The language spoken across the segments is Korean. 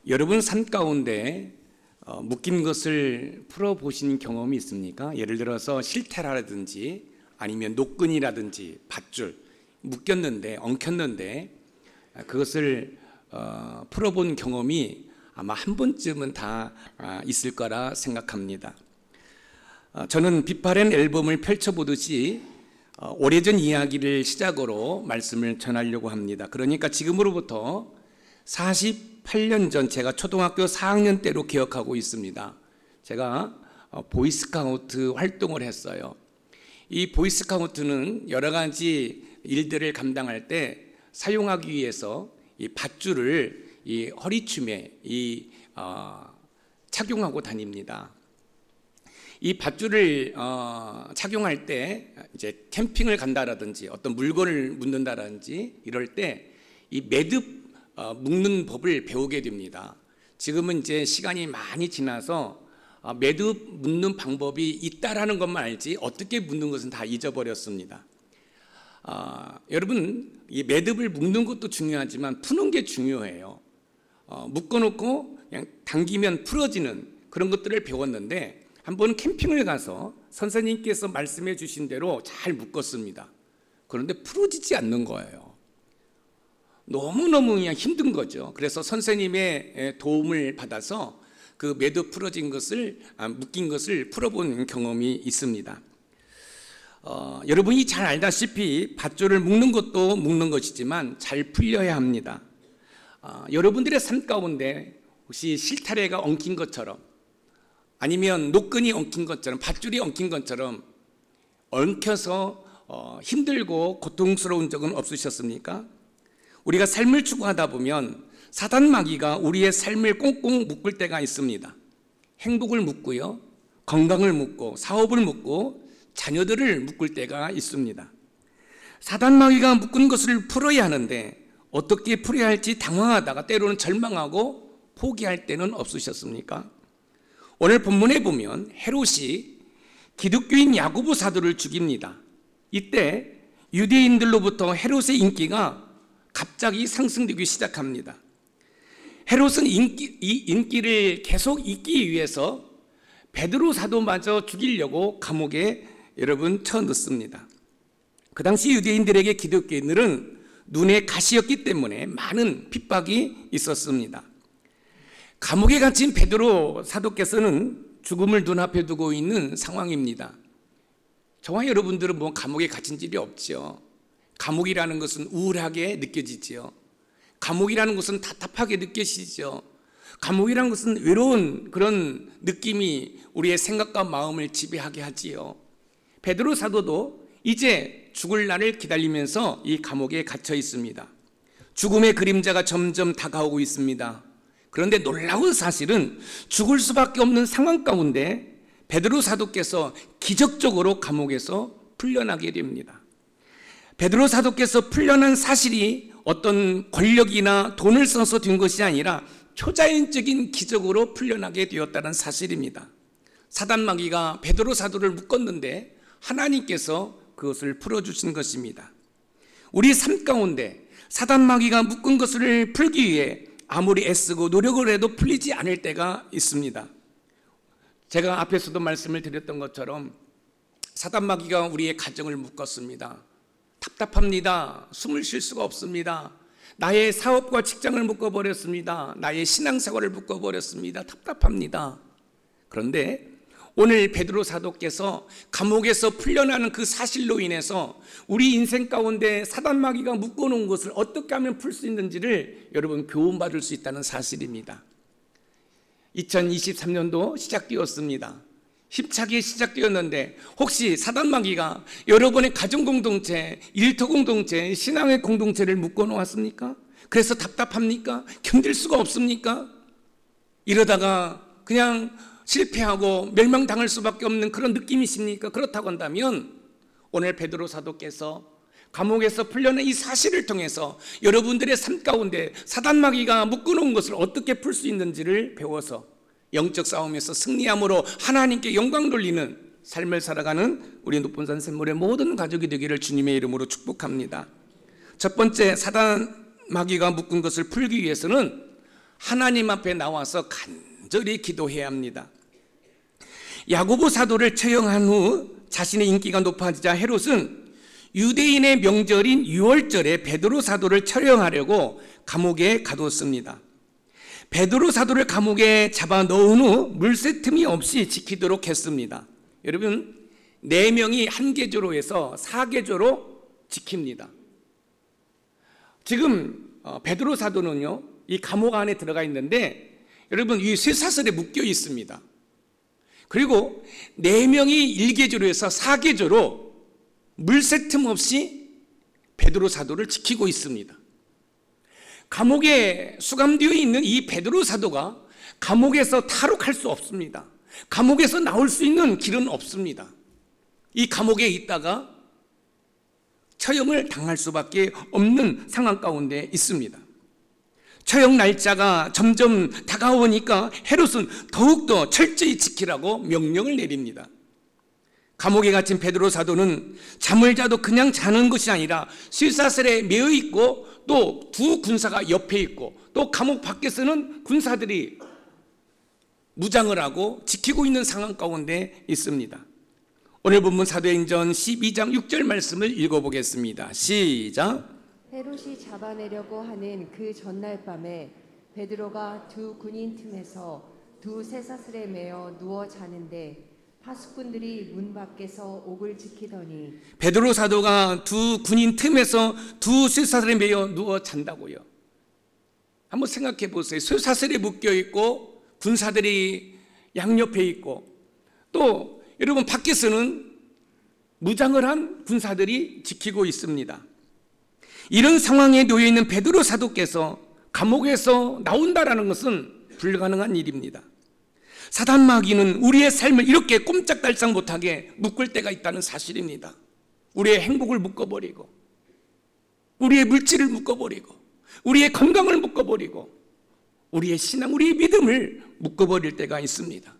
여러분 삶 가운데 묶인 것을 풀어보신 경험이 있습니까? 예를 들어서 실태라든지 아니면 노끈이라든지 밧줄 묶였는데 엉켰는데 그것을 풀어본 경험이 아마 한 번쯤은 다 있을 거라 생각합니다. 저는 비파렌 앨범을 펼쳐보듯이 오래전 이야기를 시작으로 말씀을 전하려고 합니다. 그러니까 지금으로부터 48년 전 제가 초등학교 4학년 때로 기억하고 있습니다. 제가 보이스카우트 활동을 했어요. 이 보이스카우트는 여러 가지 일들을 감당할 때 사용하기 위해서 이 밧줄을 이 허리춤에 착용하고 다닙니다. 이 밧줄을 착용할 때 이제 캠핑을 간다라든지 어떤 물건을 묻는다라든지 이럴 때 이 매듭 묶는 법을 배우게 됩니다. 지금은 이제 시간이 많이 지나서 매듭 묶는 방법이 있다라는 것만 알지 어떻게 묶는 것은 다 잊어버렸습니다. 여러분, 이 매듭을 묶는 것도 중요하지만 푸는 게 중요해요. 묶어놓고 그냥 당기면 풀어지는 그런 것들을 배웠는데 한번 캠핑을 가서 선생님께서 말씀해 주신 대로 잘 묶었습니다. 그런데 풀어지지 않는 거예요. 너무너무 그냥 힘든 거죠. 그래서 선생님의 도움을 받아서 그 매듭 풀어진 것을 묶인 것을 풀어본 경험이 있습니다. 여러분이 잘 알다시피 밧줄을 묶는 것도 묶는 것이지만 잘 풀려야 합니다. 여러분들의 삶 가운데 혹시 실타래가 엉킨 것처럼 아니면 노끈이 엉킨 것처럼 밧줄이 엉킨 것처럼 엉켜서 힘들고 고통스러운 적은 없으셨습니까? 우리가 삶을 추구하다 보면 사단 마귀가 우리의 삶을 꽁꽁 묶을 때가 있습니다. 행복을 묶고요, 건강을 묶고 사업을 묶고 자녀들을 묶을 때가 있습니다. 사단 마귀가 묶은 것을 풀어야 하는데 어떻게 풀어야 할지 당황하다가 때로는 절망하고 포기할 때는 없으셨습니까? 오늘 본문에 보면 헤롯이 기독교인 야고보 사도를 죽입니다. 이때 유대인들로부터 헤롯의 인기가 갑자기 상승되기 시작합니다. 헤롯은 이 인기를 계속 잇기 위해서 베드로 사도마저 죽이려고 감옥에 여러분 쳐넣습니다. 그 당시 유대인들에게 기독교인들은 눈에 가시였기 때문에 많은 핍박이 있었습니다. 감옥에 갇힌 베드로 사도께서는 죽음을 눈앞에 두고 있는 상황입니다. 저와 여러분들은 뭐 감옥에 갇힌 일이 없죠. 감옥이라는 것은 우울하게 느껴지지요. 감옥이라는 것은 답답하게 느껴지죠. 감옥이라는 것은 외로운 그런 느낌이 우리의 생각과 마음을 지배하게 하지요. 베드로 사도도 이제 죽을 날을 기다리면서 이 감옥에 갇혀 있습니다. 죽음의 그림자가 점점 다가오고 있습니다. 그런데 놀라운 사실은 죽을 수밖에 없는 상황 가운데 베드로 사도께서 기적적으로 감옥에서 풀려나게 됩니다. 베드로 사도께서 풀려난 사실이 어떤 권력이나 돈을 써서 된 것이 아니라 초자연적인 기적으로 풀려나게 되었다는 사실입니다. 사단 마귀가 베드로 사도를 묶었는데 하나님께서 그것을 풀어주신 것입니다. 우리 삶 가운데 사단 마귀가 묶은 것을 풀기 위해 아무리 애쓰고 노력을 해도 풀리지 않을 때가 있습니다. 제가 앞에서도 말씀을 드렸던 것처럼 사단 마귀가 우리의 가정을 묶었습니다. 답답합니다. 숨을 쉴 수가 없습니다. 나의 사업과 직장을 묶어버렸습니다. 나의 신앙생활을 묶어버렸습니다. 답답합니다. 그런데 오늘 베드로 사도께서 감옥에서 풀려나는 그 사실로 인해서 우리 인생 가운데 사단 마귀가 묶어놓은 것을 어떻게 하면 풀 수 있는지를 여러분 교훈받을 수 있다는 사실입니다. 2023년도 시작되었습니다. 힘차게 시작되었는데 혹시 사단 마귀가 여러분의 가정 공동체, 일터 공동체, 신앙의 공동체를 묶어 놓았습니까? 그래서 답답합니까? 견딜 수가 없습니까? 이러다가 그냥 실패하고 멸망당할 수밖에 없는 그런 느낌이십니까? 그렇다고 한다면 오늘 베드로 사도께서 감옥에서 풀려난 이 사실을 통해서 여러분들의 삶 가운데 사단 마귀가 묶어놓은 것을 어떻게 풀 수 있는지를 배워서 영적 싸움에서 승리함으로 하나님께 영광 돌리는 삶을 살아가는 우리 높은산 샘물의 모든 가족이 되기를 주님의 이름으로 축복합니다. 첫 번째, 사단 마귀가 묶은 것을 풀기 위해서는 하나님 앞에 나와서 간절히 기도해야 합니다. 야고보 사도를 처형한 후 자신의 인기가 높아지자 헤롯은 유대인의 명절인 유월절에 베드로 사도를 처형하려고 감옥에 가뒀습니다. 베드로 사도를 감옥에 잡아 넣은 후 물새 틈이 없이 지키도록 했습니다. 여러분, 4명이 한 계조로 해서 4계조로 지킵니다. 지금 베드로 사도는요, 이 감옥 안에 들어가 있는데 여러분, 이 쇠사슬에 묶여 있습니다. 그리고 4명이 1계조로 해서 4계조로 물새 틈 없이 베드로 사도를 지키고 있습니다. 감옥에 수감되어 있는 이 베드로 사도가 감옥에서 탈옥할 수 없습니다. 감옥에서 나올 수 있는 길은 없습니다. 이 감옥에 있다가 처형을 당할 수밖에 없는 상황 가운데 있습니다. 처형 날짜가 점점 다가오니까 헤롯은 더욱더 철저히 지키라고 명령을 내립니다. 감옥에 갇힌 베드로 사도는 잠을 자도 그냥 자는 것이 아니라 쇠사슬에 매여 있고 또 두 군사가 옆에 있고 또 감옥 밖에서는 군사들이 무장을 하고 지키고 있는 상황 가운데 있습니다. 오늘 본문 사도행전 12장 6절 말씀을 읽어보겠습니다. 시작. 헤롯이 잡아내려고 하는 그 전날 밤에 베드로가 두 군인 틈에서 두 쇠사슬에 매어 누워 자는데 파수꾼들이 문 밖에서 옥을 지키더니 베드로 사도가 두 군인 틈에서 두 쇠사슬에 매여 누워 잔다고요. 한번 생각해 보세요. 쇠사슬에 묶여 있고 군사들이 양옆에 있고 또 여러분 밖에서는 무장을 한 군사들이 지키고 있습니다. 이런 상황에 놓여 있는 베드로 사도께서 감옥에서 나온다라는 것은 불가능한 일입니다. 사단 마귀는 우리의 삶을 이렇게 꼼짝달싹 못하게 묶을 때가 있다는 사실입니다. 우리의 행복을 묶어버리고 우리의 물질을 묶어버리고 우리의 건강을 묶어버리고 우리의 신앙, 우리의 믿음을 묶어버릴 때가 있습니다.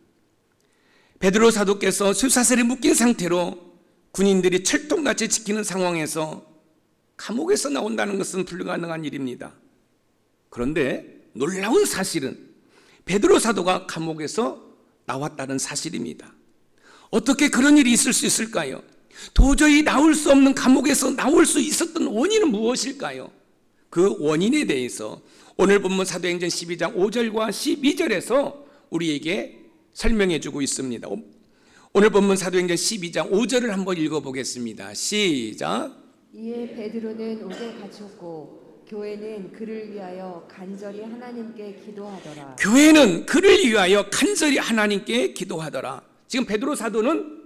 베드로 사도께서 쇠사슬에 묶인 상태로 군인들이 철통같이 지키는 상황에서 감옥에서 나온다는 것은 불가능한 일입니다. 그런데 놀라운 사실은 베드로 사도가 감옥에서 나왔다는 사실입니다. 어떻게 그런 일이 있을 수 있을까요? 도저히 나올 수 없는 감옥에서 나올 수 있었던 원인은 무엇일까요? 그 원인에 대해서 오늘 본문 사도행전 12장 5절과 12절에서 우리에게 설명해 주고 있습니다. 오늘 본문 사도행전 12장 5절을 한번 읽어보겠습니다. 시작. 이에 베드로는 옥에 갇혔고 교회는 그를 위하여 간절히 하나님께 기도하더라. 교회는 그를 위하여 간절히 하나님께 기도하더라. 지금 베드로 사도는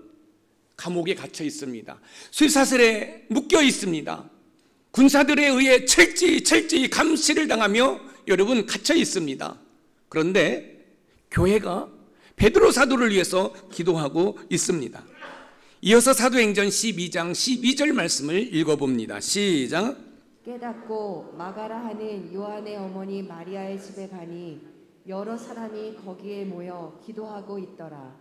감옥에 갇혀 있습니다. 쇠사슬에 묶여 있습니다. 군사들에 의해 철저히 감시를 당하며 여러분 갇혀 있습니다. 그런데 교회가 베드로 사도를 위해서 기도하고 있습니다. 이어서 사도행전 12장 12절 말씀을 읽어봅니다. 시작. 깨닫고 마가라 하는 요한의 어머니 마리아의 집에 가니 여러 사람이 거기에 모여 기도하고 있더라.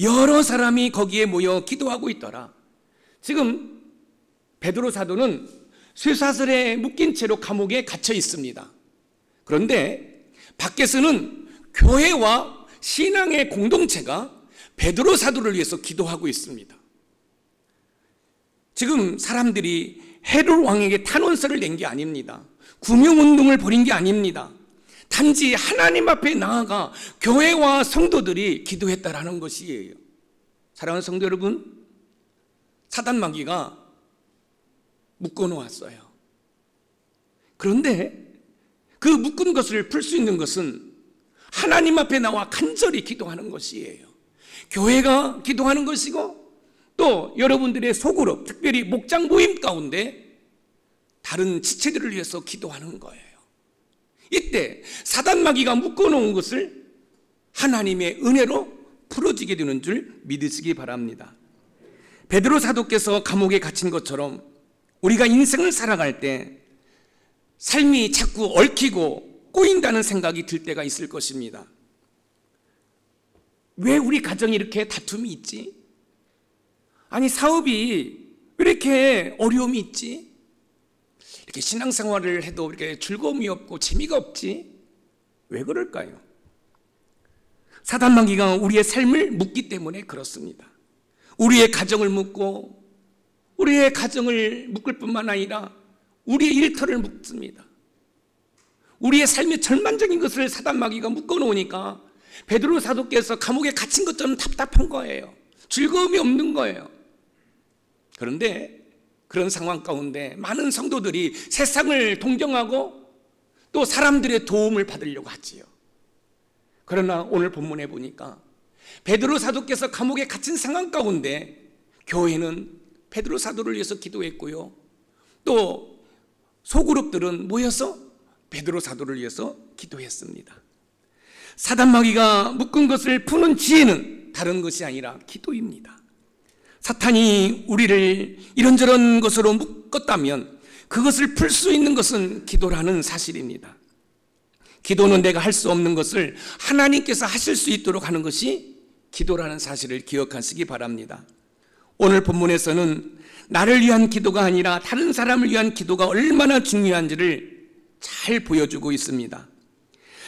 여러 사람이 거기에 모여 기도하고 있더라. 지금 베드로 사도는 쇠사슬에 묶인 채로 감옥에 갇혀 있습니다. 그런데 밖에서는 교회와 신앙의 공동체가 베드로 사도를 위해서 기도하고 있습니다. 지금 사람들이 헤롯 왕에게 탄원서를 낸 게 아닙니다. 구명운동을 벌인 게 아닙니다. 단지 하나님 앞에 나아가 교회와 성도들이 기도했다라는 것이에요. 사랑하는 성도 여러분, 사단 마귀가 묶어놓았어요. 그런데 그 묶은 것을 풀 수 있는 것은 하나님 앞에 나와 간절히 기도하는 것이에요. 교회가 기도하는 것이고 또 여러분들의 소그룹, 특별히 목장 모임 가운데 다른 지체들을 위해서 기도하는 거예요. 이때 사단 마귀가 묶어놓은 것을 하나님의 은혜로 풀어지게 되는 줄 믿으시기 바랍니다. 베드로 사도께서 감옥에 갇힌 것처럼 우리가 인생을 살아갈 때 삶이 자꾸 얽히고 꼬인다는 생각이 들 때가 있을 것입니다. 왜 우리 가정이 이렇게 다툼이 있지? 아니 사업이 왜 이렇게 어려움이 있지? 이렇게 신앙생활을 해도 이렇게 즐거움이 없고 재미가 없지? 왜 그럴까요? 사단 마귀가 우리의 삶을 묻기 때문에 그렇습니다. 우리의 가정을 묻고 우리의 가정을 묶을 뿐만 아니라 우리의 일터를 묶습니다. 우리의 삶의 절망적인 것을 사단 마귀가 묶어놓으니까 베드로 사도께서 감옥에 갇힌 것처럼 답답한 거예요. 즐거움이 없는 거예요. 그런데 그런 상황 가운데 많은 성도들이 세상을 동경하고 또 사람들의 도움을 받으려고 하지요. 그러나 오늘 본문에 보니까 베드로 사도께서 감옥에 갇힌 상황 가운데 교회는 베드로 사도를 위해서 기도했고요. 또 소그룹들은 모여서 베드로 사도를 위해서 기도했습니다. 사단 마귀가 묶은 것을 푸는 지혜는 다른 것이 아니라 기도입니다. 사탄이 우리를 이런저런 것으로 묶었다면 그것을 풀 수 있는 것은 기도라는 사실입니다. 기도는 내가 할 수 없는 것을 하나님께서 하실 수 있도록 하는 것이 기도라는 사실을 기억하시기 바랍니다. 오늘 본문에서는 나를 위한 기도가 아니라 다른 사람을 위한 기도가 얼마나 중요한지를 잘 보여주고 있습니다.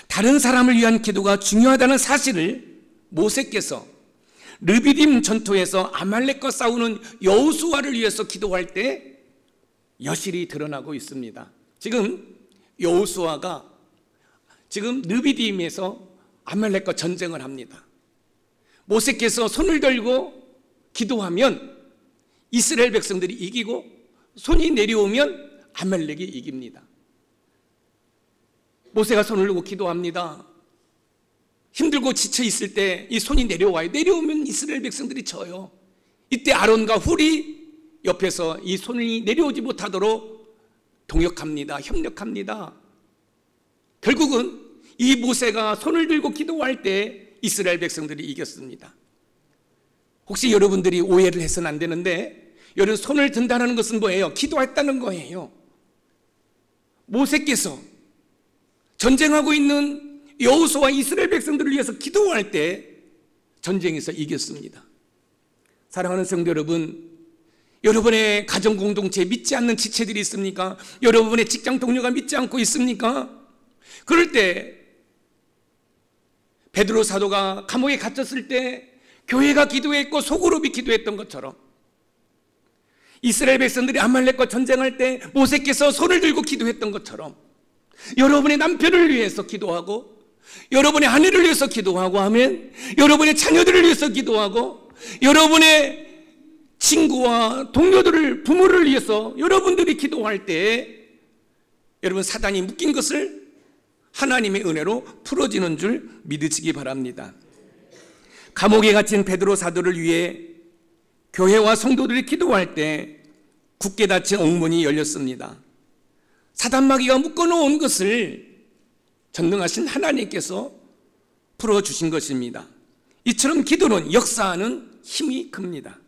다른 사람을 위한 기도가 중요하다는 사실을 모세께서 르비딤 전투에서 아말렉과 싸우는 여호수아를 위해서 기도할 때 여실히 드러나고 있습니다. 지금 여호수아가 지금 르비딤에서 아말렉과 전쟁을 합니다. 모세께서 손을 들고 기도하면 이스라엘 백성들이 이기고 손이 내려오면 아말렉이 이깁니다. 모세가 손을 들고 기도합니다. 힘들고 지쳐 있을 때 이 손이 내려와요. 내려오면 이스라엘 백성들이 져요. 이때 아론과 훌이 옆에서 이 손이 내려오지 못하도록 동역합니다. 협력합니다. 결국은 이 모세가 손을 들고 기도할 때 이스라엘 백성들이 이겼습니다. 혹시 여러분들이 오해를 해서는 안 되는데, 여러분 손을 든다는 것은 뭐예요? 기도했다는 거예요. 모세께서 전쟁하고 있는 여호수아 이스라엘 백성들을 위해서 기도할 때 전쟁에서 이겼습니다. 사랑하는 성도 여러분, 여러분의 가정 공동체에 믿지 않는 지체들이 있습니까? 여러분의 직장 동료가 믿지 않고 있습니까? 그럴 때 베드로 사도가 감옥에 갇혔을 때 교회가 기도했고 소그룹이 기도했던 것처럼, 이스라엘 백성들이 아말렉과 전쟁할 때 모세께서 손을 들고 기도했던 것처럼, 여러분의 남편을 위해서 기도하고, 여러분의 아내를 위해서 기도하고 하면, 여러분의 자녀들을 위해서 기도하고, 여러분의 친구와 동료들을, 부모를 위해서 여러분들이 기도할 때 여러분 사단이 묶인 것을 하나님의 은혜로 풀어지는 줄 믿으시기 바랍니다. 감옥에 갇힌 베드로 사도를 위해 교회와 성도들이 기도할 때 굳게 닫힌 옥문이 열렸습니다. 사단마귀가 묶어놓은 것을 전능하신 하나님께서 풀어주신 것입니다. 이처럼 기도는 역사하는 힘이 큽니다.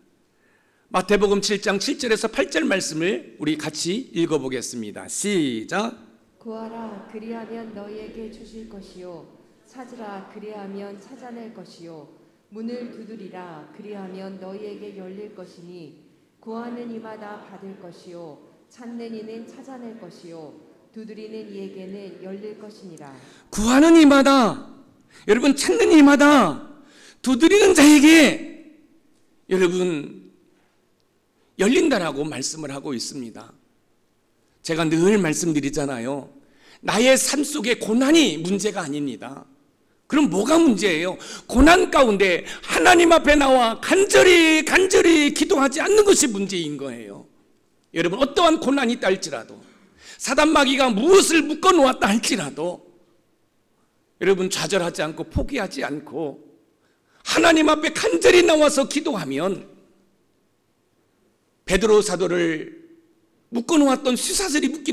마태복음 7장 7절에서 8절 말씀을 우리 같이 읽어보겠습니다. 시작. 구하라 그리하면 너희에게 주실 것이요 찾으라 그리하면 찾아낼 것이요 문을 두드리라 그리하면 너희에게 열릴 것이니 구하는 이마다 받을 것이요 찾는 이는 찾아낼 것이요 두드리는 이에게는 열릴 것이니라. 구하는 이마다, 여러분 찾는 이마다, 두드리는 자에게 여러분 열린다라고 말씀을 하고 있습니다. 제가 늘 말씀드리잖아요. 나의 삶 속에 고난이 문제가 아닙니다. 그럼 뭐가 문제예요? 고난 가운데 하나님 앞에 나와 간절히 기도하지 않는 것이 문제인 거예요. 여러분 어떠한 고난이 있다 할지라도, 사단마귀가 무엇을 묶어놓았다 할지라도 여러분 좌절하지 않고 포기하지 않고 하나님 앞에 간절히 나와서 기도하면 베드로 사도를 묶어놓았던 쇠사슬이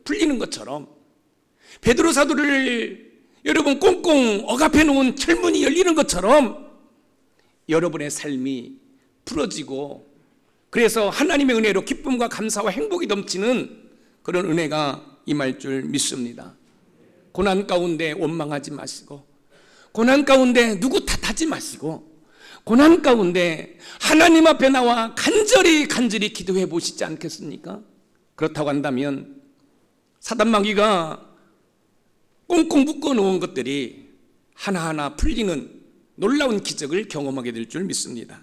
풀리는 것처럼, 베드로 사도를 여러분 꽁꽁 억압해 놓은 철문이 열리는 것처럼 여러분의 삶이 풀어지고, 그래서 하나님의 은혜로 기쁨과 감사와 행복이 넘치는 그런 은혜가 임할 줄 믿습니다. 고난 가운데 원망하지 마시고, 고난 가운데 누구 탓하지 마시고, 고난 가운데 하나님 앞에 나와 간절히 기도해 보시지 않겠습니까? 그렇다고 한다면 사단마귀가 꽁꽁 묶어 놓은 것들이 하나하나 풀리는 놀라운 기적을 경험하게 될 줄 믿습니다.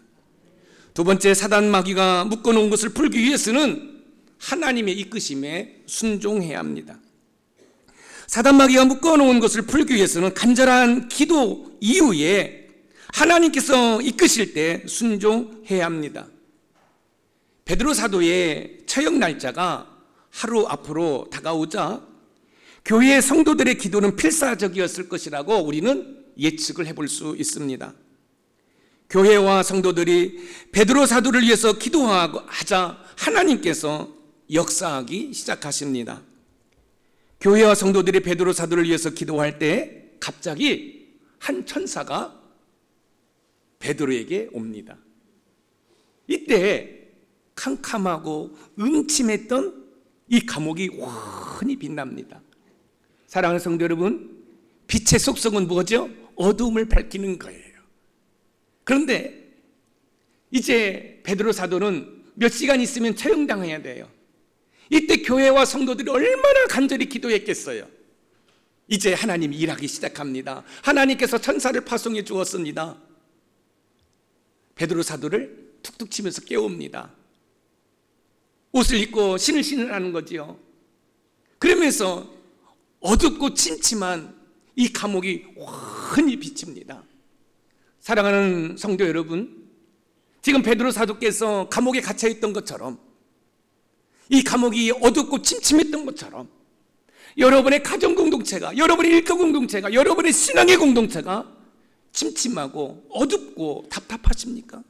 두 번째, 사단 마귀가 묶어 놓은 것을 풀기 위해서는 하나님의 이끄심에 순종해야 합니다. 사단 마귀가 묶어 놓은 것을 풀기 위해서는 간절한 기도 이후에 하나님께서 이끄실 때 순종해야 합니다. 베드로 사도의 처형 날짜가 하루 앞으로 다가오자 교회의 성도들의 기도는 필사적이었을 것이라고 우리는 예측을 해볼 수 있습니다. 교회와 성도들이 베드로 사도를 위해서 기도하자 하나님께서 역사하기 시작하십니다. 교회와 성도들이 베드로 사도를 위해서 기도할 때 갑자기 한 천사가 베드로에게 옵니다. 이때 캄캄하고 음침했던 이 감옥이 환히 빛납니다. 사랑하는 성도 여러분, 빛의 속성은 뭐죠? 어두움을 밝히는 거예요. 그런데 이제 베드로 사도는 몇 시간 있으면 처형당해야 돼요. 이때 교회와 성도들이 얼마나 간절히 기도했겠어요. 이제 하나님이 일하기 시작합니다. 하나님께서 천사를 파송해 주었습니다. 베드로 사도를 툭툭 치면서 깨웁니다. 옷을 입고 신을 하는 거지요. 그러면서 어둡고 침침한 이 감옥이 환히 비칩니다. 사랑하는 성도 여러분, 지금 베드로 사도께서 감옥에 갇혀 있던 것처럼, 이 감옥이 어둡고 침침했던 것처럼 여러분의 가정 공동체가, 여러분의 일터 공동체가, 여러분의 신앙의 공동체가 침침하고 어둡고 답답하십니까?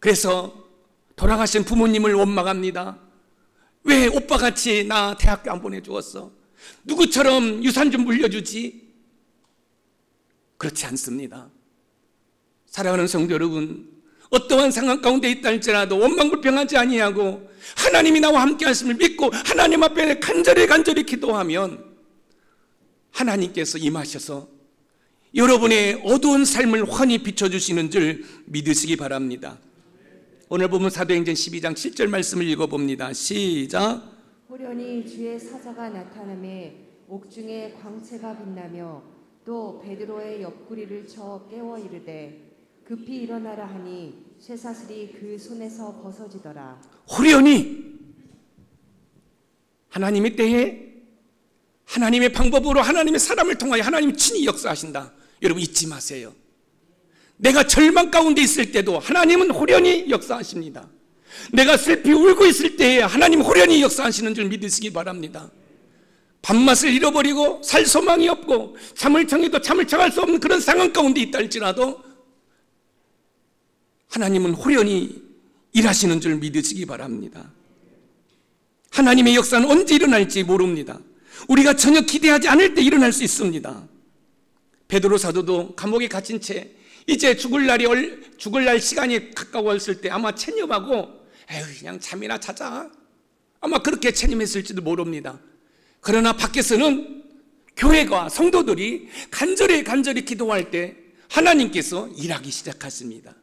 그래서 돌아가신 부모님을 원망합니다. 왜 오빠같이 나 대학교 안 보내주었어? 누구처럼 유산 좀 물려주지? 그렇지 않습니다. 사랑하는 성도 여러분, 어떠한 상황 가운데 있다 할지라도 원망불평하지 아니하고 하나님이 나와 함께 하심을 믿고 하나님 앞에 간절히 기도하면 하나님께서 임하셔서 여러분의 어두운 삶을 환히 비춰주시는 줄 믿으시기 바랍니다. 오늘 보면 사도행전 12장 7절 말씀을 읽어봅니다. 시작. 호련히 주의 사자가 나타나매 옥중에 광채가 빛나며 또 베드로의 옆구리를 쳐 깨워 이르되 급히 일어나라 하니 쇠사슬이 그 손에서 벗어지더라. 호련히 하나님의 때에 하나님의 방법으로 하나님의 사람을 통하여 하나님이 친히 역사하신다. 여러분 잊지 마세요. 내가 절망 가운데 있을 때도 하나님은 호련히 역사하십니다. 내가 슬피 울고 있을 때에 하나님 호련히 역사하시는 줄 믿으시기 바랍니다. 밥맛을 잃어버리고 살 소망이 없고 잠을 청해도 잠을 청할 수 없는 그런 상황 가운데 있다 할지라도 하나님은 호련히 일하시는 줄 믿으시기 바랍니다. 하나님의 역사는 언제 일어날지 모릅니다. 우리가 전혀 기대하지 않을 때 일어날 수 있습니다. 베드로 사도도 감옥에 갇힌 채 이제 죽을 날 시간이 가까웠을 때 아마 체념하고 에휴 그냥 잠이나 자자, 아마 그렇게 체념했을지도 모릅니다. 그러나 밖에서는 교회가 성도들이 간절히 기도할 때 하나님께서 일하기 시작하십니다.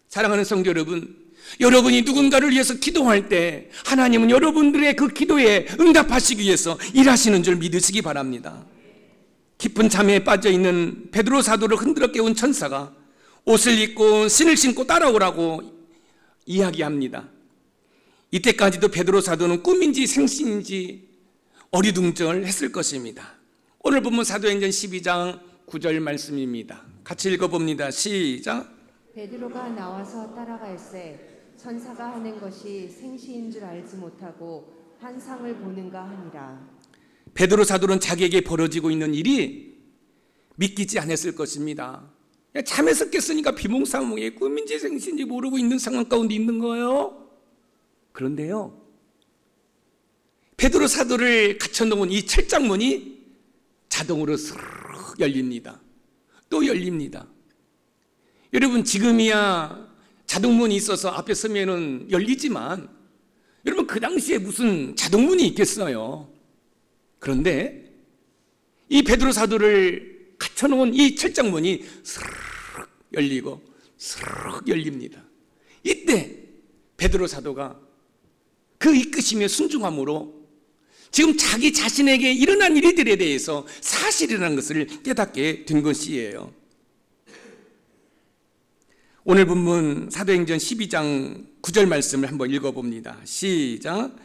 사랑하는 성도 여러분, 여러분이 누군가를 위해서 기도할 때 하나님은 여러분들의 그 기도에 응답하시기 위해서 일하시는 줄 믿으시기 바랍니다. 깊은 잠에 빠져있는 베드로 사도를 흔들어 깨운 천사가 옷을 입고 신을 신고 따라오라고 이야기합니다. 이때까지도 베드로 사도는 꿈인지 생신인지 어리둥절했을 것입니다. 오늘 본문 사도행전 12장 9절 말씀입니다. 같이 읽어봅니다. 시작. 베드로가 나와서 따라갈새 천사가 하는 것이 생시인 줄 알지 못하고 환상을 보는가 하니라. 베드로 사도는 자기에게 벌어지고 있는 일이 믿기지 않았을 것입니다. 잠에서 깼으니까 비몽사몽에 꿈인지 생신인지 모르고 있는 상황 가운데 있는 거예요. 그런데요, 베드로 사도를 갇혀놓은 이 철장문이 자동으로 스르륵 열립니다. 또 열립니다. 여러분 지금이야 자동문이 있어서 앞에 서면은 열리지만 여러분 그 당시에 무슨 자동문이 있겠어요. 그런데 이 베드로 사도를 갇혀놓은 이 철장문이 스르륵 열리고 스르륵 열립니다. 이때 베드로 사도가 그 이끄심에 순종함으로 지금 자기 자신에게 일어난 일들에 대해서 사실이라는 것을 깨닫게 된 것이에요. 오늘 본문 사도행전 12장 9절 말씀을 한번 읽어봅니다. 시작.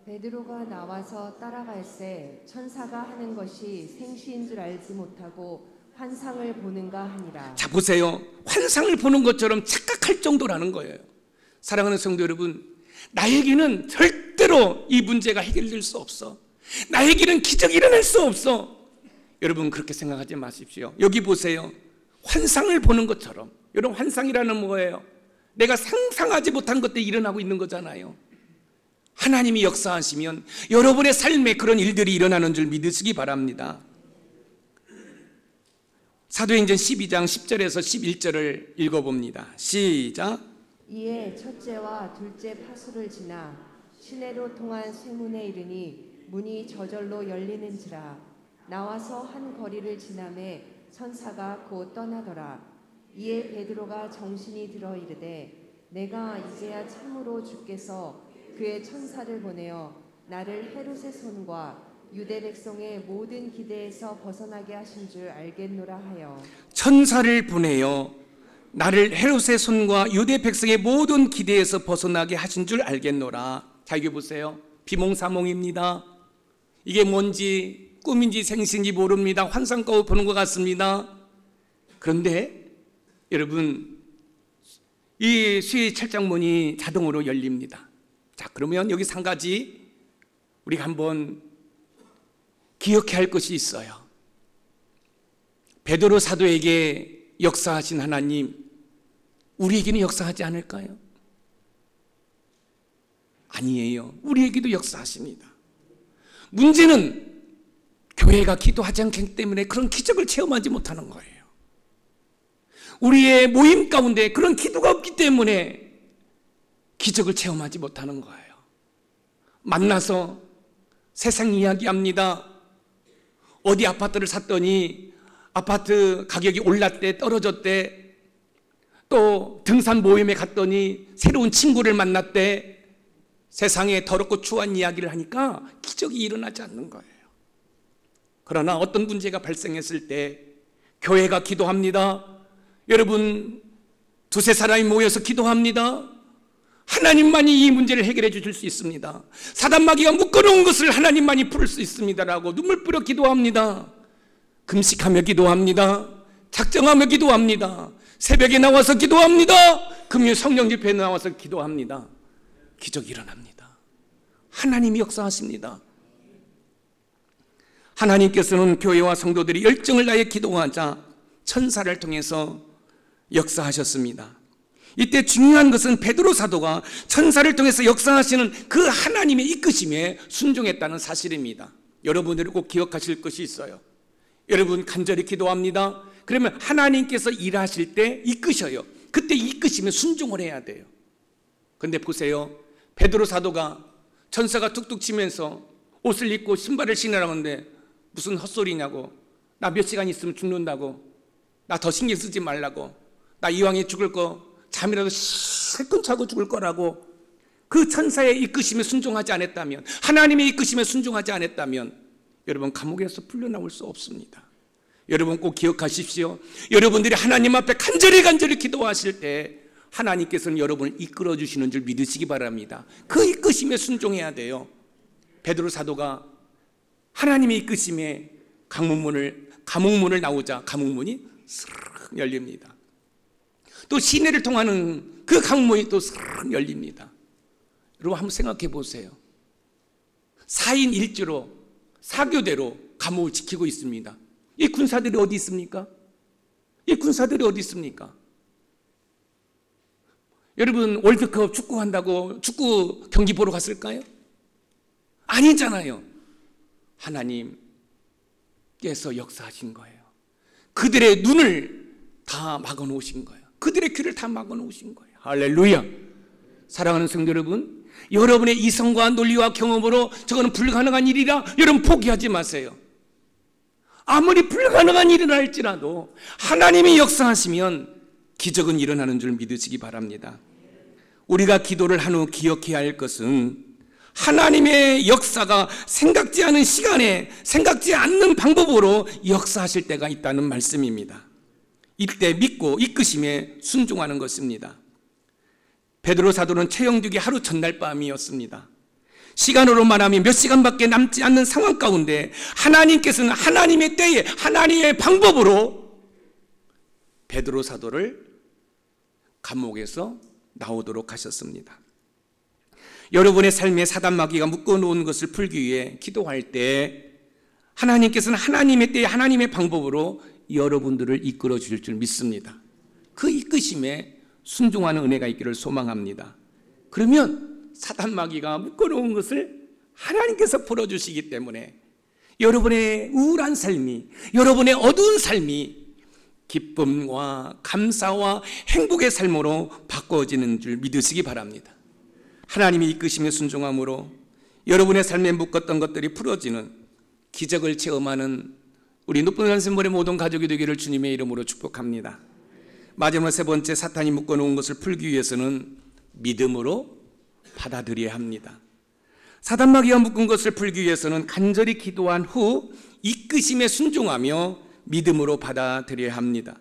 베드로가 나와서 따라갈새 천사가 하는 것이 생시인 줄 알지 못하고 환상을 보는가 하니라. 자, 보세요. 환상을 보는 것처럼 착각할 정도라는 거예요. 사랑하는 성도 여러분, 나에게는 절대로 이 문제가 해결될 수 없어. 나에게는 기적이 일어날 수 없어. 여러분, 그렇게 생각하지 마십시오. 여기 보세요. 환상을 보는 것처럼. 여러분, 환상이라는 뭐예요? 내가 상상하지 못한 것들이 일어나고 있는 거잖아요. 하나님이 역사하시면 여러분의 삶에 그런 일들이 일어나는 줄 믿으시기 바랍니다. 사도행전 12장 10절에서 11절을 읽어봅니다. 시작. 이에 첫째와 둘째 파수를 지나 시내로 통한 쇠문에 이르니 문이 저절로 열리는지라. 나와서 한 거리를 지나매 천사가 곧 떠나더라. 이에 베드로가 정신이 들어 이르되 내가 이제야 참으로 주께서 그의 천사를 보내어 나를 헤롯의 손과 유대 백성의 모든 기대에서 벗어나게 하신 줄 알겠노라 하여. 천사를 보내어 나를 헤롯의 손과 유대 백성의 모든 기대에서 벗어나게 하신 줄 알겠노라. 자, 이게 보세요. 비몽사몽입니다. 이게 뭔지 꿈인지 생신지 모릅니다. 환상가로 보는 것 같습니다. 그런데 여러분, 이 수의 철장문이 자동으로 열립니다. 자, 그러면 여기서 한 가지 우리가 한번 기억해야 할 것이 있어요. 베드로 사도에게 역사하신 하나님, 우리에게는 역사하지 않을까요? 아니에요. 우리에게도 역사하십니다. 문제는 교회가 기도하지 않기 때문에 그런 기적을 체험하지 못하는 거예요. 우리의 모임 가운데 그런 기도가 없기 때문에 기적을 체험하지 못하는 거예요. 만나서 세상 이야기합니다. 어디 아파트를 샀더니 아파트 가격이 올랐대, 떨어졌대. 또 등산 모임에 갔더니 새로운 친구를 만났대. 세상에 더럽고 추한 이야기를 하니까 기적이 일어나지 않는 거예요. 그러나 어떤 문제가 발생했을 때 교회가 기도합니다. 여러분, 두세 사람이 모여서 기도합니다. 하나님만이 이 문제를 해결해 주실 수 있습니다. 사단마귀가 묶어놓은 것을 하나님만이 풀을 수 있습니다라고 눈물 뿌려 기도합니다. 금식하며 기도합니다. 작정하며 기도합니다. 새벽에 나와서 기도합니다. 금요 성령 집회에 나와서 기도합니다. 기적이 일어납니다. 하나님이 역사하십니다. 하나님께서는 교회와 성도들이 열정을 다해 기도하자 천사를 통해서 역사하셨습니다. 이때 중요한 것은 베드로 사도가 천사를 통해서 역사하시는 그 하나님의 이끄심에 순종했다는 사실입니다. 여러분들이 꼭 기억하실 것이 있어요. 여러분 간절히 기도합니다. 그러면 하나님께서 일하실 때 이끄셔요. 그때 이끄시면 순종을 해야 돼요. 그런데 보세요. 베드로 사도가 천사가 툭툭 치면서 옷을 입고 신발을 신으라는데 무슨 헛소리냐고, 나 몇 시간 있으면 죽는다고, 나 더 신경 쓰지 말라고, 나 이왕에 죽을 거 잠이라도 실컷 자고 죽을 거라고, 그 천사의 이끄심에 순종하지 않았다면, 하나님의 이끄심에 순종하지 않았다면 여러분 감옥에서 풀려나올 수 없습니다. 여러분 꼭 기억하십시오. 여러분들이 하나님 앞에 간절히 기도하실 때 하나님께서는 여러분을 이끌어 주시는 줄 믿으시기 바랍니다. 그 이끄심에 순종해야 돼요. 베드로 사도가 하나님의 이끄심에 감옥문을 나오자 감옥문이 스르륵 열립니다. 또 시내를 통하는 그 감옥문이 또 스르륵 열립니다. 여러분 한번 생각해 보세요. 4인 1조로 사교대로 감옥을 지키고 있습니다. 이 군사들이 어디 있습니까? 이 군사들이 어디 있습니까? 여러분 월드컵 축구 한다고 축구 경기 보러 갔을까요? 아니잖아요. 하나님께서 역사하신 거예요. 그들의 눈을 다 막아놓으신 거예요. 그들의 귀를 다 막아놓으신 거예요. 할렐루야. 사랑하는 성도 여러분, 여러분의 이성과 논리와 경험으로 저거는 불가능한 일이라 여러분 포기하지 마세요. 아무리 불가능한 일이라 할지라도 하나님이 역사하시면 기적은 일어나는 줄 믿으시기 바랍니다. 우리가 기도를 한 후 기억해야 할 것은 하나님의 역사가 생각지 않은 시간에 생각지 않는 방법으로 역사하실 때가 있다는 말씀입니다. 이때 믿고 이끄심에 순종하는 것입니다. 베드로 사도는 최영죽이 하루 전날 밤이었습니다. 시간으로 말하면 몇 시간밖에 남지 않는 상황 가운데 하나님께서는 하나님의 때에 하나님의 방법으로 베드로 사도를 감옥에서 나오도록 하셨습니다. 여러분의 삶에 사단 마귀가 묶어놓은 것을 풀기 위해 기도할 때 하나님께서는 하나님의 때에 하나님의 방법으로 여러분들을 이끌어 주실 줄 믿습니다. 그 이끄심에 순종하는 은혜가 있기를 소망합니다. 그러면 사단 마귀가 묶어놓은 것을 하나님께서 풀어주시기 때문에 여러분의 우울한 삶이, 여러분의 어두운 삶이 기쁨과 감사와 행복의 삶으로 바꿔지는 줄 믿으시기 바랍니다. 하나님이 이끄심에 순종함으로 여러분의 삶에 묶었던 것들이 풀어지는 기적을 체험하는 우리 높은 산sem물의 모든 가족이 되기를 주님의 이름으로 축복합니다. 마지막 세 번째, 사탄이 묶어놓은 것을 풀기 위해서는 믿음으로 받아들여야 합니다. 사단 마귀가 묶은 것을 풀기 위해서는 간절히 기도한 후 이끄심에 순종하며 믿음으로 받아들여야 합니다.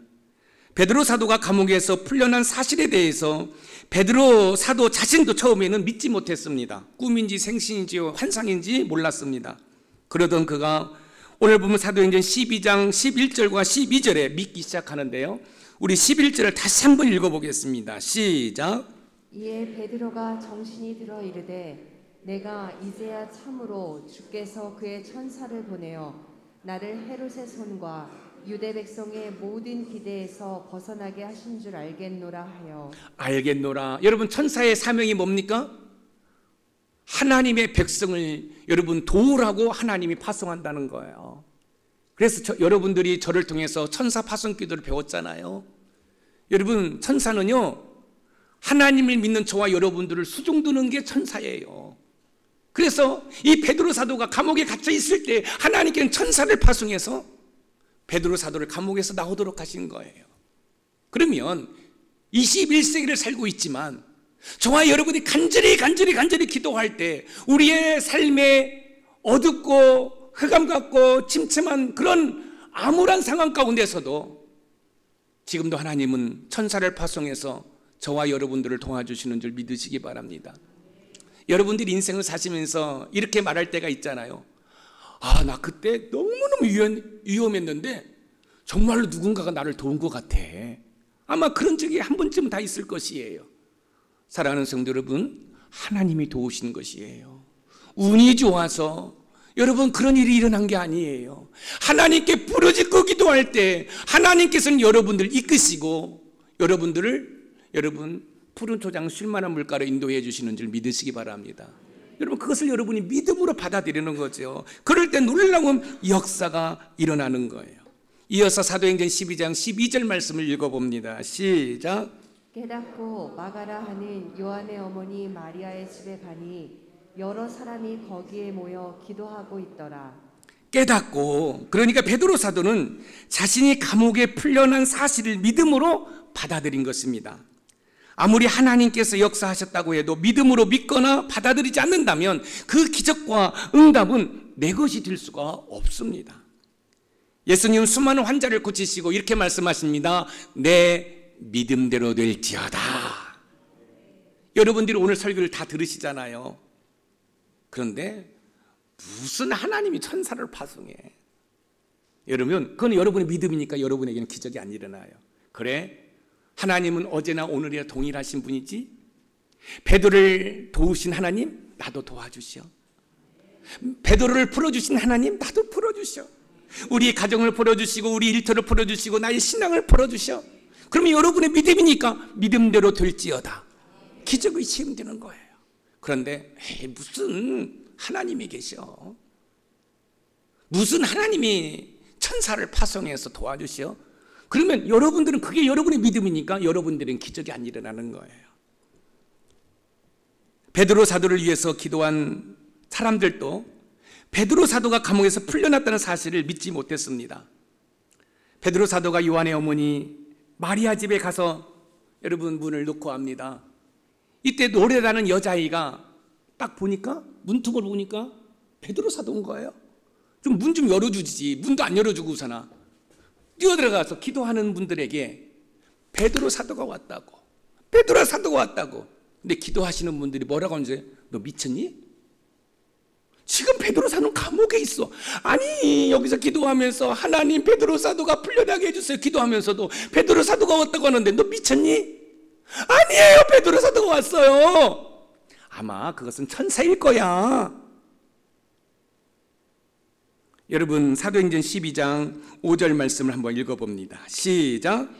베드로 사도가 감옥에서 풀려난 사실에 대해서 베드로 사도 자신도 처음에는 믿지 못했습니다. 꿈인지 생신인지 환상인지 몰랐습니다. 그러던 그가 오늘 보면 사도행전 12장 11절과 12절에 믿기 시작하는데요, 우리 11절을 다시 한번 읽어보겠습니다. 시작. 이에 베드로가 정신이 들어 이르되 내가 이제야 참으로 주께서 그의 천사를 보내어 나를 헤롯의 손과 유대 백성의 모든 기대에서 벗어나게 하신 줄 알겠노라 하여. 알겠노라. 여러분, 천사의 사명이 뭡니까? 하나님의 백성을 여러분 도우라고 하나님이 파송한다는 거예요. 그래서 여러분들이 저를 통해서 천사 파송 기도를 배웠잖아요. 여러분, 천사는요 하나님을 믿는 저와 여러분들을 수종드는 게 천사예요. 그래서 이 베드로 사도가 감옥에 갇혀 있을 때 하나님께는 천사를 파송해서 베드로 사도를 감옥에서 나오도록 하신 거예요. 그러면 21세기를 살고 있지만 저와 여러분이 간절히 기도할 때 우리의 삶에 어둡고 흑암 같고 침침한 그런 암울한 상황 가운데서도 지금도 하나님은 천사를 파송해서 저와 여러분들을 도와주시는 줄 믿으시기 바랍니다. 여러분들이 인생을 사시면서 이렇게 말할 때가 있잖아요. 아, 나 그때 너무너무 위험했는데 정말로 누군가가 나를 도운 것 같아. 아마 그런 적이 한 번쯤 다 있을 것이에요. 사랑하는 성도 여러분, 하나님이 도우신 것이에요. 운이 좋아서 여러분 그런 일이 일어난 게 아니에요. 하나님께 부르짖고 기도할 때 하나님께서는 여러분들 이끄시고 여러분들을 여러분 푸른 초장 쉴만한 물가로 인도해 주시는 줄 믿으시기 바랍니다. 여러분, 그것을 여러분이 믿음으로 받아들이는 거죠. 그럴 때 놀라운 역사가 일어나는 거예요. 이어서 사도행전 12장 12절 말씀을 읽어봅니다. 시작. 깨닫고 마가라 하는 요한의 어머니 마리아의 집에 가니 여러 사람이 거기에 모여 기도하고 있더라. 깨닫고, 그러니까 베드로 사도는 자신이 감옥에 풀려난 사실을 믿음으로 받아들인 것입니다. 아무리 하나님께서 역사하셨다고 해도 믿음으로 믿거나 받아들이지 않는다면 그 기적과 응답은 내 것이 될 수가 없습니다. 예수님은 수많은 환자를 고치시고 이렇게 말씀하십니다. 내 믿음대로 될지어다. 여러분들이 오늘 설교를 다 들으시잖아요. 그런데 무슨 하나님이 천사를 파송해? 여러분, 그건 여러분의 믿음이니까 여러분에게는 기적이 안 일어나요. 그래? 하나님은 어제나 오늘이나 동일하신 분이지? 베드로를 도우신 하나님, 나도 도와주시오. 베드로를 풀어주신 하나님, 나도 풀어주시오. 우리 가정을 풀어주시고 우리 일터를 풀어주시고 나의 신앙을 풀어주시오. 그러면 여러분의 믿음이니까 믿음대로 될지어다. 기적이 시행되는 거예요. 그런데 무슨 하나님이 계셔? 무슨 하나님이 천사를 파송해서 도와주시오? 그러면 여러분들은 그게 여러분의 믿음이니까 여러분들은 기적이 안 일어나는 거예요. 베드로 사도를 위해서 기도한 사람들도 베드로 사도가 감옥에서 풀려났다는 사실을 믿지 못했습니다. 베드로 사도가 요한의 어머니 마리아 집에 가서 여러분 문을 놓고 합니다. 이때 노래라는 여자아이가 딱 보니까 문턱을 보니까 베드로 사도인 거예요. 좀 문 좀 열어주지. 문도 안 열어주고 우선아 뛰어들어가서 기도하는 분들에게 베드로 사도가 왔다고, 베드로 사도가 왔다고. 근데 기도하시는 분들이 뭐라고 하는지, 너 미쳤니? 지금 베드로 사도는 감옥에 있어. 아니 여기서 기도하면서 하나님 베드로 사도가 풀려나게 해주세요 기도하면서도 베드로 사도가 왔다고 하는데 너 미쳤니? 아니에요, 베드로 사도가 왔어요. 아마 그것은 천사일 거야. 여러분 사도행전 12장 5절 말씀을 한번 읽어봅니다. 시작.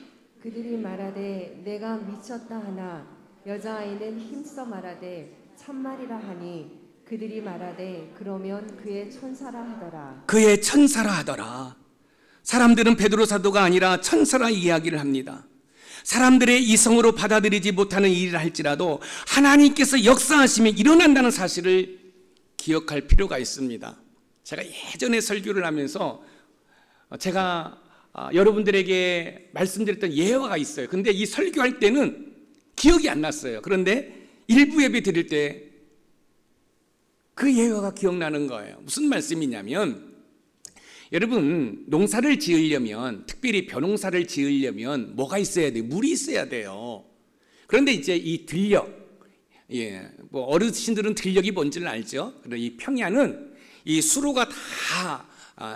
그들이 말하되 내가 미쳤다 하나 여자아이는 힘써 말하되 참말이라 하니 그들이 말하되 그러면 그의 천사라 하더라. 그의 천사라 하더라. 사람들은 베드로 사도가 아니라 천사라 이야기를 합니다. 사람들의 이성으로 받아들이지 못하는 일을 할지라도 하나님께서 역사하심이 일어난다는 사실을 기억할 필요가 있습니다. 제가 예전에 설교를 하면서 제가 여러분들에게 말씀드렸던 예화가 있어요. 근데 이 설교할 때는 기억이 안 났어요. 그런데 일부 예배 드릴 때 그 예화가 기억나는 거예요. 무슨 말씀이냐면, 여러분 농사를 지으려면, 특별히 벼농사를 지으려면 뭐가 있어야 돼요? 물이 있어야 돼요. 그런데 이제 이 들녘, 뭐 어르신들은 들녘이 뭔지는 알죠. 그런데 이 평야는 이 수로가 다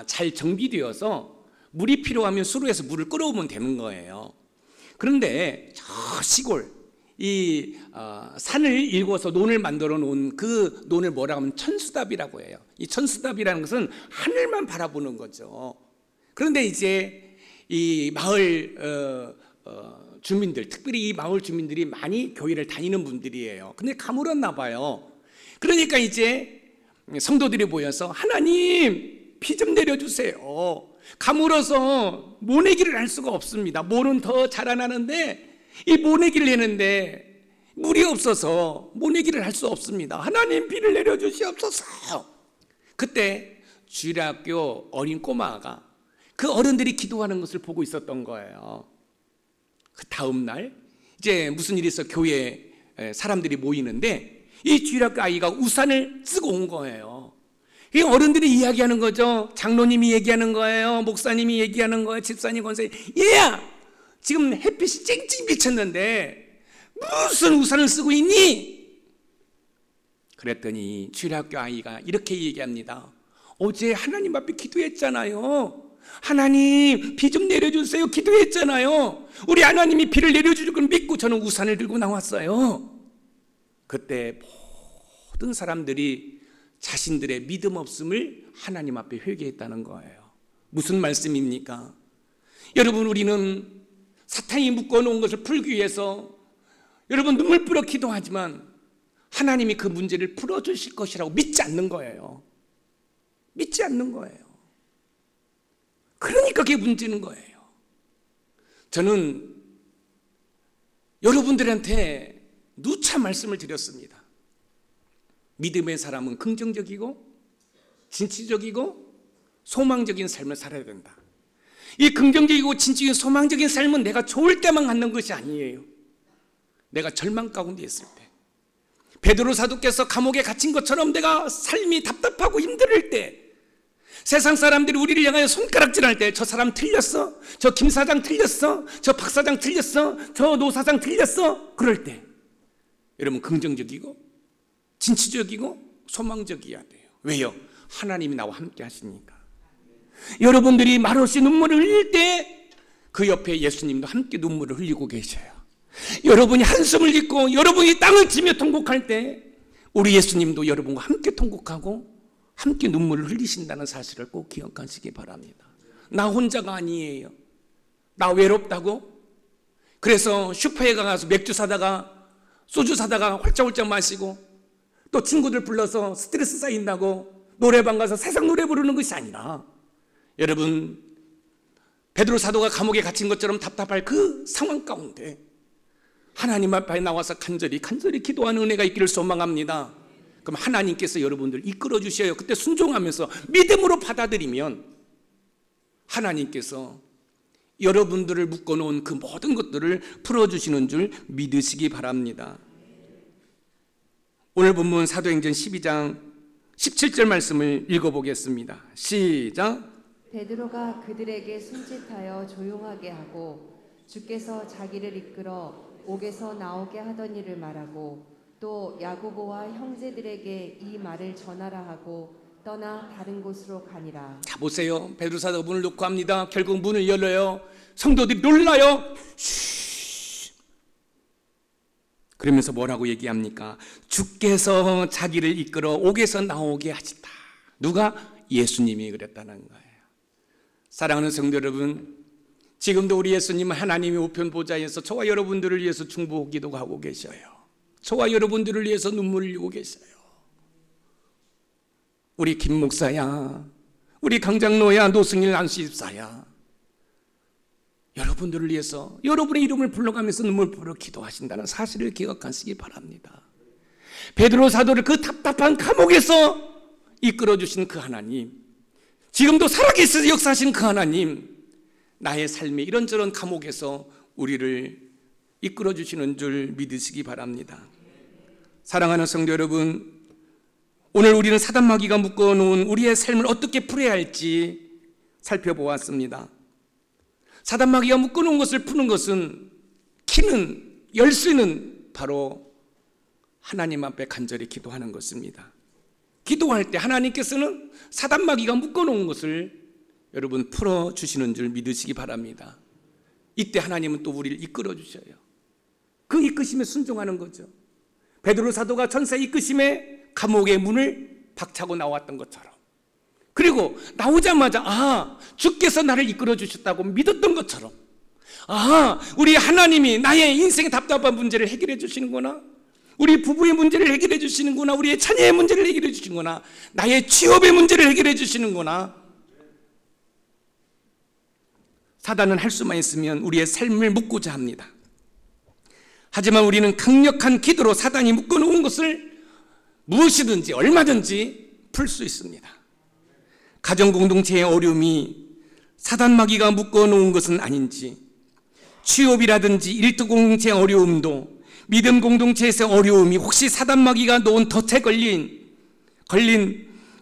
잘 정비되어서 물이 필요하면 수로에서 물을 끌어오면 되는 거예요. 그런데 저 시골 이 산을 일궈서 논을 만들어 놓은 그 논을 뭐라고 하면 천수답이라고 해요. 이 천수답이라는 것은 하늘만 바라보는 거죠. 그런데 이제 이 마을 주민들, 특별히 이 마을 주민들이 많이 교회를 다니는 분들이에요. 근데 가물었나 봐요. 그러니까 이제 성도들이 모여서 하나님 비 좀 내려주세요. 가물어서 모내기를 할 수가 없습니다. 모는 더 자라나는데 이 모내기를 내는데 물이 없어서 모내기를 할 수 없습니다. 하나님 비를 내려주시옵소서. 그때 주일학교 어린 꼬마가 그 어른들이 기도하는 것을 보고 있었던 거예요. 그 다음 날 이제 무슨 일이 있어 교회에 사람들이 모이는데 이 주일학교 아이가 우산을 쓰고 온 거예요. 이 어른들이 이야기하는 거죠. 장로님이 얘기하는 거예요. 목사님이 얘기하는 거예요. 집사님, 권사님. 얘야! 지금 햇빛이 쨍쨍 비쳤는데 무슨 우산을 쓰고 있니? 그랬더니 주일학교 아이가 이렇게 얘기합니다. 어제 하나님 앞에 기도했잖아요. 하나님 비 좀 내려주세요 기도했잖아요. 우리 하나님이 비를 내려줄 걸 믿고 저는 우산을 들고 나왔어요. 그때 모든 사람들이 자신들의 믿음 없음을 하나님 앞에 회개했다는 거예요. 무슨 말씀입니까? 여러분 우리는 사탄이 묶어놓은 것을 풀기 위해서 여러분 눈물 뿌려 기도하지만 하나님이 그 문제를 풀어주실 것이라고 믿지 않는 거예요. 믿지 않는 거예요. 그러니까 그게 문제는 거예요. 저는 여러분들한테 누차 말씀을 드렸습니다. 믿음의 사람은 긍정적이고 진취적이고 소망적인 삶을 살아야 된다. 이 긍정적이고 진취적인 소망적인 삶은 내가 좋을 때만 갖는 것이 아니에요. 내가 절망 가운데 있을 때, 베드로 사도께서 감옥에 갇힌 것처럼 내가 삶이 답답하고 힘들 때, 세상 사람들이 우리를 향하여 손가락질할 때, 저 사람 틀렸어, 저 김 사장 틀렸어, 저 박 사장 틀렸어, 저 노 사장 틀렸어, 그럴 때 여러분 긍정적이고 진취적이고 소망적이어야 돼요. 왜요? 하나님이 나와 함께 하시니까. 여러분들이 말없이 눈물을 흘릴 때 그 옆에 예수님도 함께 눈물을 흘리고 계셔요. 여러분이 한숨을 짓고 여러분이 땅을 치며 통곡할 때 우리 예수님도 여러분과 함께 통곡하고 함께 눈물을 흘리신다는 사실을 꼭 기억하시기 바랍니다. 나 혼자가 아니에요. 나 외롭다고? 그래서 슈퍼에 가서 맥주 사다가 소주 사다가 홀짝홀짝 마시고 또 친구들 불러서 스트레스 쌓인다고 노래방 가서 세상 노래 부르는 것이 아니라, 여러분 베드로 사도가 감옥에 갇힌 것처럼 답답할 그 상황 가운데 하나님 앞에 나와서 간절히 기도하는 은혜가 있기를 소망합니다. 그럼 하나님께서 여러분들 이끌어 주셔요. 그때 순종하면서 믿음으로 받아들이면 하나님께서 여러분들을 묶어놓은 그 모든 것들을 풀어주시는 줄 믿으시기 바랍니다. 오늘 본문 사도행전 12장 17절 말씀을 읽어보겠습니다. 시작. 베드로가 그들에게 손짓하여 조용하게 하고 주께서 자기를 이끌어 옥에서 나오게 하던 일을 말하고 또 야고보와 형제들에게 이 말을 전하라 하고 떠나 다른 곳으로 가니라. 자, 보세요. 베드로 사도가 문을 놓고 합니다. 결국 문을 열어요. 성도들이 놀라요. 쉬. 그러면서 뭐라고 얘기합니까? 주께서 자기를 이끌어 옥에서 나오게 하시다. 누가? 예수님이 그랬다는 거예요. 사랑하는 성도 여러분, 지금도 우리 예수님은 하나님의 우편 보좌에서 저와 여러분들을 위해서 중보기도 하고 계셔요. 저와 여러분들을 위해서 눈물을 흘리고 계셔요. 우리 김 목사야, 우리 강장로야, 노승일 안수집사야, 여러분들을 위해서 여러분의 이름을 불러가면서 눈물 보러 기도하신다는 사실을 기억하시기 바랍니다. 베드로 사도를 그 답답한 감옥에서 이끌어주신 그 하나님, 지금도 살아계셔서 역사하신 그 하나님, 나의 삶의 이런저런 감옥에서 우리를 이끌어주시는 줄 믿으시기 바랍니다. 사랑하는 성도 여러분, 오늘 우리는 사단마귀가 묶어놓은 우리의 삶을 어떻게 풀어야 할지 살펴보았습니다. 사단마귀가 묶어놓은 것을 푸는 것은, 키는, 열쇠는 바로 하나님 앞에 간절히 기도하는 것입니다. 기도할 때 하나님께서는 사단마귀가 묶어놓은 것을 여러분 풀어주시는 줄 믿으시기 바랍니다. 이때 하나님은 또 우리를 이끌어주셔요. 그 이끄심에 순종하는 거죠. 베드로 사도가 전사의 이끄심에 감옥의 문을 박차고 나왔던 것처럼, 그리고 나오자마자 주께서 나를 이끌어주셨다고 믿었던 것처럼, 우리 하나님이 나의 인생의 답답한 문제를 해결해 주시는구나, 우리 부부의 문제를 해결해 주시는구나, 우리의 자녀의 문제를 해결해 주시는구나, 나의 취업의 문제를 해결해 주시는구나. 사단은 할 수만 있으면 우리의 삶을 묶고자 합니다. 하지만 우리는 강력한 기도로 사단이 묶어놓은 것을 무엇이든지 얼마든지 풀 수 있습니다. 가정공동체의 어려움이 사단마귀가 묶어놓은 것은 아닌지, 취업이라든지 일터 공동체의 어려움도, 믿음 공동체에서의 어려움이 혹시 사단마귀가 놓은 덫에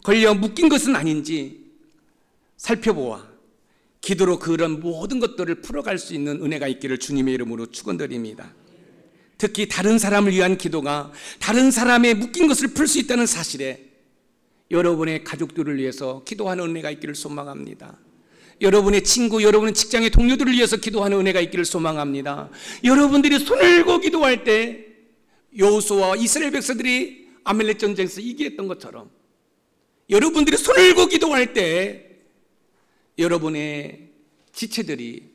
걸려 묶인 것은 아닌지 살펴보아 기도로 그런 모든 것들을 풀어갈 수 있는 은혜가 있기를 주님의 이름으로 축원드립니다. 특히 다른 사람을 위한 기도가 다른 사람의 묶인 것을 풀 수 있다는 사실에 여러분의 가족들을 위해서 기도하는 은혜가 있기를 소망합니다. 여러분의 친구, 여러분의 직장의 동료들을 위해서 기도하는 은혜가 있기를 소망합니다. 여러분들이 손을 들고 기도할 때 여호수아와 이스라엘 백성들이 아말렉 전쟁에서 이기했던 것처럼, 여러분들이 손을 들고 기도할 때 여러분의 지체들이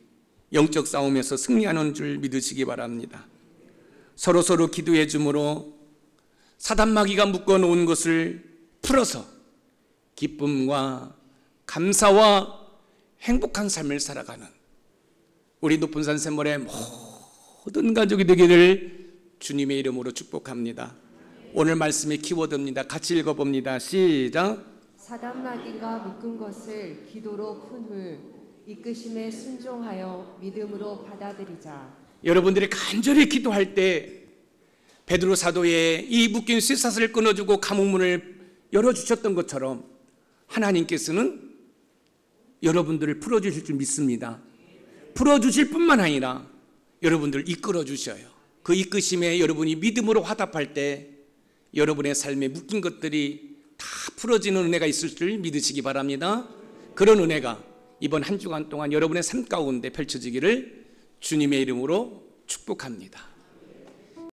영적 싸움에서 승리하는 줄 믿으시기 바랍니다. 서로 기도해 줌으로 사단마귀가 묶어놓은 것을 풀어서 기쁨과 감사와 행복한 삶을 살아가는 우리 높은산 샘물의 모든 가족이 되기를 주님의 이름으로 축복합니다. 오늘 말씀의 키워드입니다. 같이 읽어봅니다. 시작. 사단마귀가 묶은 것을 기도로 푼 후 이끄심에 순종하여 믿음으로 받아들이자. 여러분들이 간절히 기도할 때 베드로 사도의 이 묶인 쇠사슬을 끊어주고 감옥문을 열어주셨던 것처럼 하나님께서는 여러분들을 풀어주실 줄 믿습니다. 풀어주실 뿐만 아니라 여러분들을 이끌어주셔요. 그 이끄심에 여러분이 믿음으로 화답할 때 여러분의 삶에 묶인 것들이 다 풀어지는 은혜가 있을 줄 믿으시기 바랍니다. 그런 은혜가 이번 한 주간 동안 여러분의 삶 가운데 펼쳐지기를 주님의 이름으로 축복합니다.